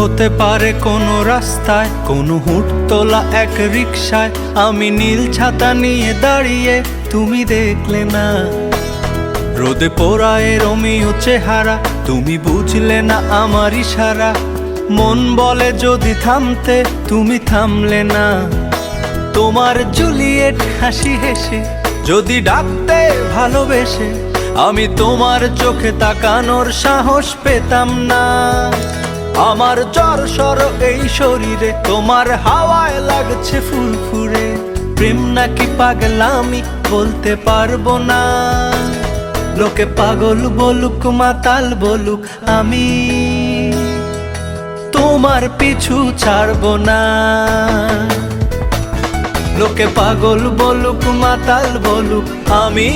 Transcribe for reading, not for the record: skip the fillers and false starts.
হতে পারে কোনো রাস্তায়, কোনো হুট তোলা এক রিকশায় আমি নীল ছাতা নিয়ে দাঁড়িয়ে, তুমি দেখলে না। রোদে পোড়ায় রোমিও চেহারা, তুমি বুঝলে না আমার ইশারা। মন বলে যদি থামতে, তুমি থামলে না। তোমার জুলিয়েট হাসি হেসে যদি ডাকতে ভালোবেসে, আমি তোমার চোখে তাকানোর সাহস পেতাম না। আমার জ্বর সর এই শরীরে, তোমার হাওয়ায় লাগছে ফুরফুরে। প্রেম নাকি পাগলামি বলতে পারবো না। লোকে পাগল বলুক মাতাল বলুক, আমি তোমার পিছু ছাড়বো না। লোকে পাগল বলুক মাতাল বলুক, আমি